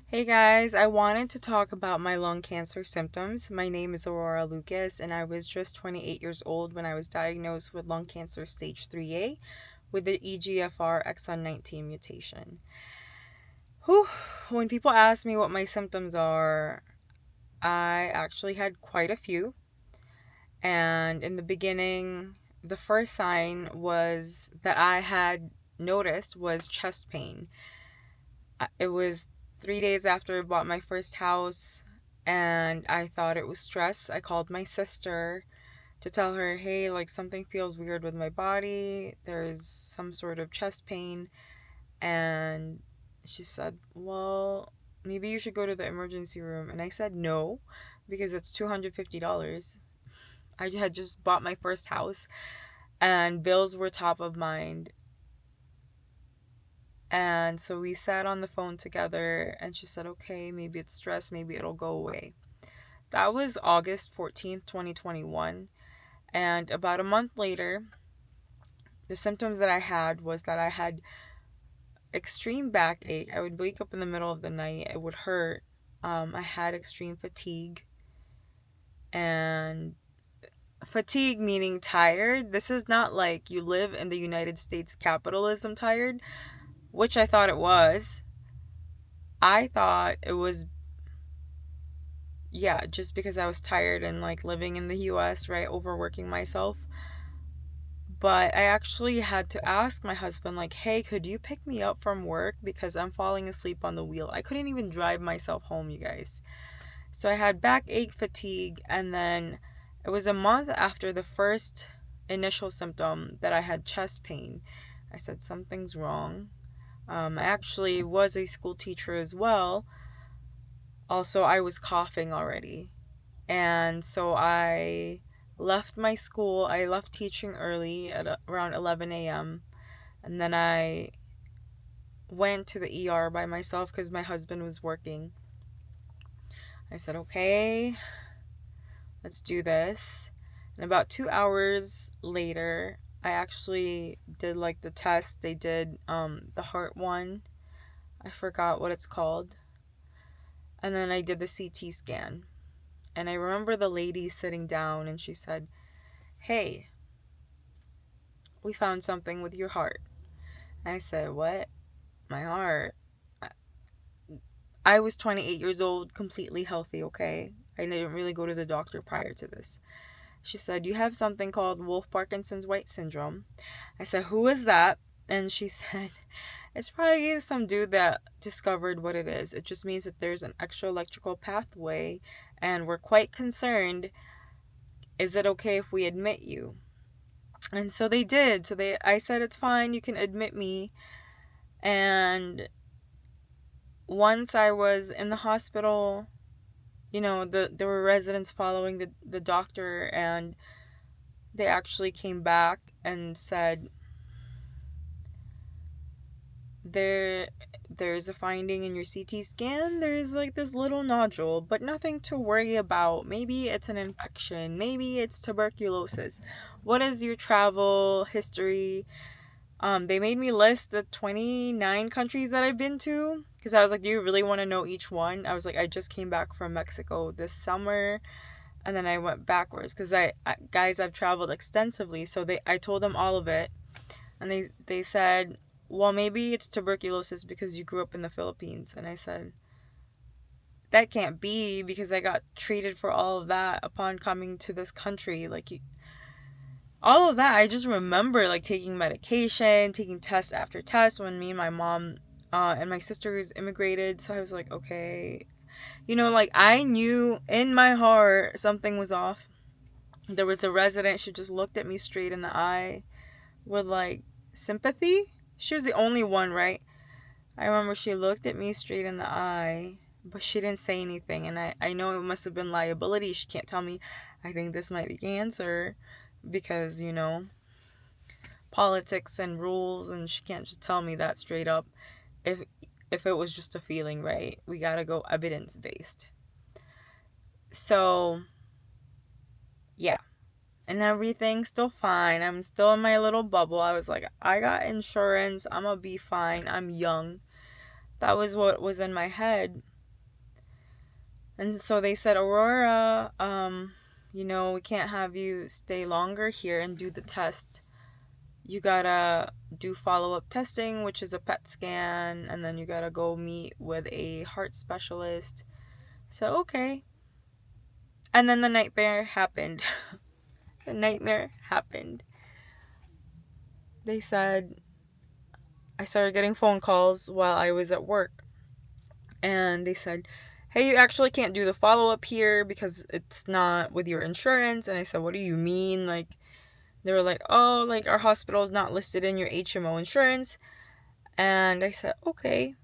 Hey guys, I wanted to talk about my lung cancer symptoms. My name is Aurora Lucas, and I was just 28 years old when I was diagnosed with lung cancer stage 3A with the EGFR exon 19 mutation. Whew. When people ask me what my symptoms are, I actually had quite a few. And in the beginning, the first sign was that I had noticed was chest pain. It was 3 days after I bought my first house, and I thought it was stress. I called my sister to tell her, hey, like something feels weird with my body. There's some sort of chest pain. And she said, well, maybe you should go to the emergency room. And I said, no, because it's $250. I had just bought my first house, and bills were top of mind. And so we sat on the phone together, and she said, okay, maybe it's stress, maybe it'll go away. That was August 14th, 2021. And about a month later, the symptoms that I had was that I had extreme backache. I would wake up in the middle of the night, it would hurt. I had extreme fatigue, and fatigue meaning tired. This is not like you live in the United States capitalism tired, which I thought it was. I thought it was, yeah, just because I was tired and like living in the US, right, overworking myself. But I actually had to ask my husband, like, hey, could you pick me up from work because I'm falling asleep on the wheel? I couldn't even drive myself home, you guys. So I had backache, fatigue, and then it was a month after the first initial symptom that I had chest pain. I said, something's wrong. I actually was a school teacher as well. Also, I was coughing already. And so I left my school. I left teaching early at around 11 a.m. And then I went to the ER by myself because my husband was working. I said, okay, let's do this. And about 2 hours later, I actually did like the test. They did the heart one. I forgot what it's called. And then I did the CT scan. And I remember the lady sitting down, and she said, hey, we found something with your heart. And I said, what? My heart? I was 28 years old, completely healthy, okay? I didn't really go to the doctor prior to this. She said, you have something called Wolff Parkinson's White syndrome. I said, who is that? And she said, it's probably some dude that discovered what it is. It just means that there's an extra electrical pathway, and we're quite concerned. Is it okay if we admit you? And so they did. I said, it's fine, you can admit me. And once I was in the hospital, there were residents following the doctor, and they actually came back and said, there's a finding in your CT scan. There's like this little nodule, but nothing to worry about. Maybe it's an infection. Maybe it's tuberculosis. What is your travel history? They made me list the 29 countries that I've been to because I was like, do you really want to know each one? I was like, I just came back from Mexico this summer, and then I went backwards because guys, I've traveled extensively, so I told them all of it, and they said, well, maybe it's tuberculosis because you grew up in the Philippines. And I said, that can't be because I got treated for all of that upon coming to this country. All of that, I just remember like taking medication, taking test after test when me and my mom and my sisters immigrated. So I was like, okay, like I knew in my heart something was off. There was a resident, she just looked at me straight in the eye with like sympathy. She was the only one, right? I remember she looked at me straight in the eye, but she didn't say anything. And I know it must have been liability. She can't tell me, I think this might be cancer because, politics and rules. And she can't just tell me that straight up. If, if it was just a feeling, right? We got to go evidence based. So, yeah. And everything's still fine. I'm still in my little bubble. I was like, I got insurance. I'm going to be fine. I'm young. That was what was in my head. And so they said, Aurora, we can't have you stay longer here and do the test. You gotta do follow-up testing, which is a PET scan, and then you gotta go meet with a heart specialist. So, okay. And then the nightmare happened. The nightmare happened. They said I started getting phone calls while I was at work. And they said, hey, you actually can't do the follow-up here because it's not with your insurance. And I said, what do you mean? Like, they were like, oh, like, our hospital is not listed in your HMO insurance. And I said, okay.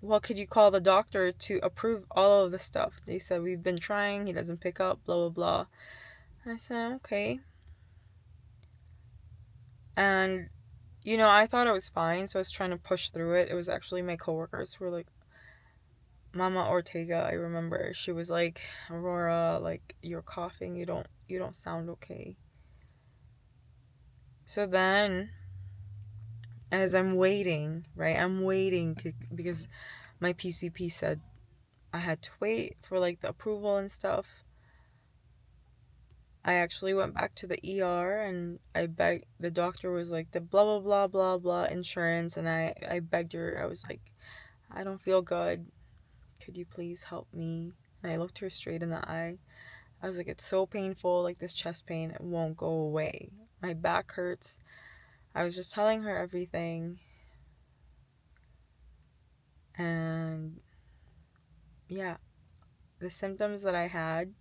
Well, could you call the doctor to approve all of the stuff? They said, we've been trying. He doesn't pick up, blah, blah, blah. I said, okay. And, I thought it was fine. So I was trying to push through it. It was actually my coworkers who were like, Mama Ortega, I remember. She was like, Aurora, like, you're coughing. You don't sound okay. So then, as I'm waiting, right? I'm waiting because my PCP said I had to wait for like the approval and stuff. I actually went back to the ER and I begged, the doctor was like, the blah, blah, blah, blah, blah insurance. And I begged her, I was like, I don't feel good. Could you please help me? And I looked her straight in the eye. I was like, it's so painful, like this chest pain, it won't go away. My back hurts. I was just telling her everything. And yeah, the symptoms that I had,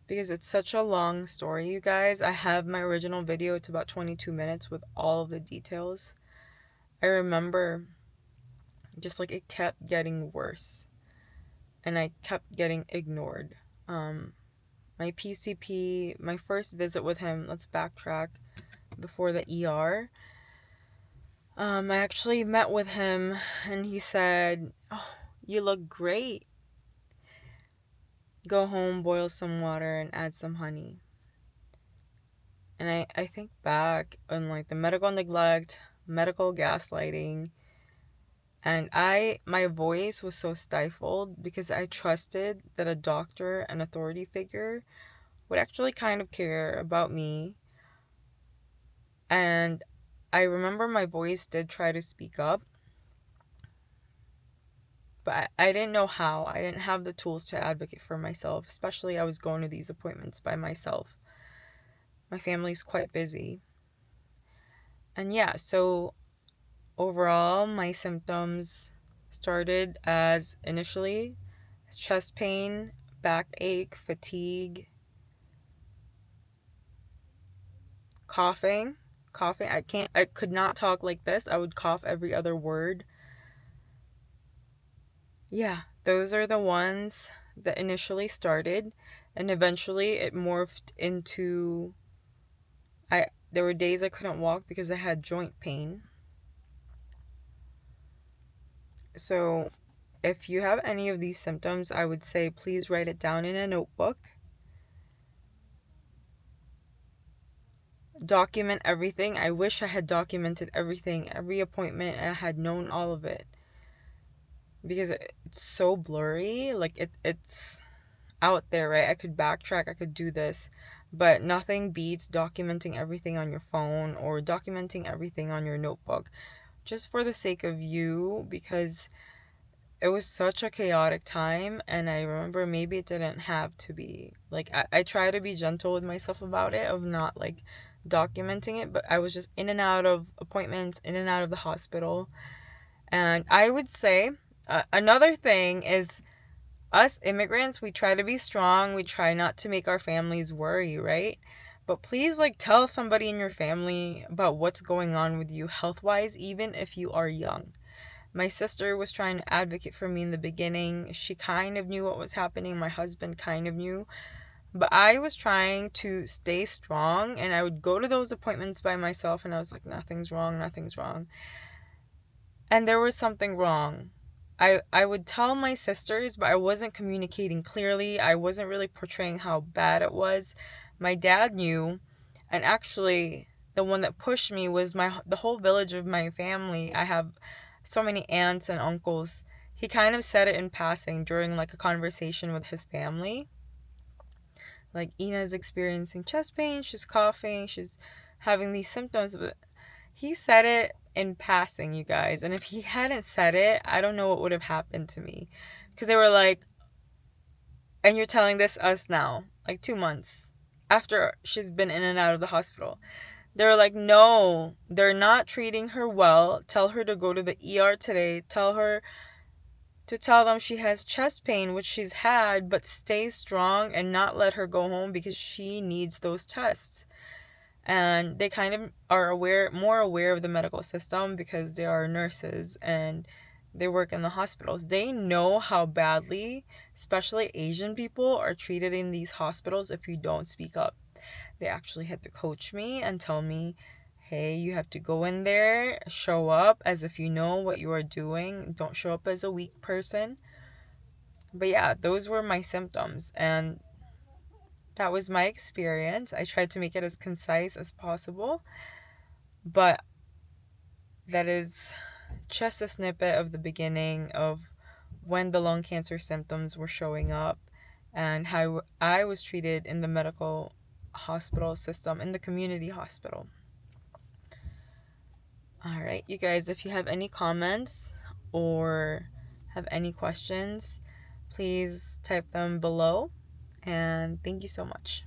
because it's such a long story, you guys. I have my original video, it's about 22 minutes with all of the details. I remember just like it kept getting worse and I kept getting ignored. My PCP, my first visit with him, let's backtrack before the ER. I actually met with him and he said, oh, you look great. Go home, boil some water, and add some honey. And I think back on like the medical neglect, medical gaslighting, and my voice was so stifled because I trusted that a doctor, an authority figure, would actually kind of care about me. And I remember my voice did try to speak up, but I didn't know how. I didn't have the tools to advocate for myself, especially I was going to these appointments by myself. My family's quite busy. And yeah, so overall, my symptoms started as initially chest pain, backache, fatigue, coughing. I could not talk like this. I would cough every other word. Yeah, those are the ones that initially started, and eventually it morphed into there were days I couldn't walk because I had joint pain. So, if you have any of these symptoms, I would say please write it down in a notebook. Document everything. I wish I had documented everything, every appointment, and I had known all of it. Because it's so blurry. Like, it's out there, right? I could backtrack, I could do this, but nothing beats documenting everything on your phone or documenting everything on your notebook, just for the sake of you, because it was such a chaotic time. And I remember maybe it didn't have to be like, I try to be gentle with myself about it, of not like documenting it, but I was just in and out of appointments, in and out of the hospital. And I would say another thing is, us immigrants, we try to be strong. We try not to make our families worry, right? But please, like, tell somebody in your family about what's going on with you health-wise, even if you are young. My sister was trying to advocate for me in the beginning. She kind of knew what was happening. My husband kind of knew. But I was trying to stay strong, and I would go to those appointments by myself, and I was like, nothing's wrong, nothing's wrong. And there was something wrong. I would tell my sisters, but I wasn't communicating clearly. I wasn't really portraying how bad it was. My dad knew, and actually the one that pushed me was the whole village of my family. I have so many aunts and uncles. he kind of said it in passing during like a conversation with his family. Like, Ina's experiencing chest pain, she's coughing, she's having these symptoms, but he said it in passing, you guys. And if he hadn't said it, I don't know what would have happened to me. Because they were like, and you're telling this us now, like 2 months after she's been in and out of the hospital. They were like, no, they're not treating her well. Tell her to go to the ER today. Tell her to tell them she has chest pain, which she's had, but stay strong and not let her go home because she needs those tests. And they kind of are more aware of the medical system because they are nurses and they work in the hospitals. They know how badly, especially Asian people, are treated in these hospitals if you don't speak up. They actually had to coach me and tell me, hey, you have to go in there, show up as if you know what you are doing. Don't show up as a weak person. But yeah, those were my symptoms. And that was my experience. I tried to make it as concise as possible. But that is just a snippet of the beginning of when the lung cancer symptoms were showing up and how I was treated in the medical hospital system, in the community hospital. All right, you guys, if you have any comments or have any questions, please type them below. And thank you so much.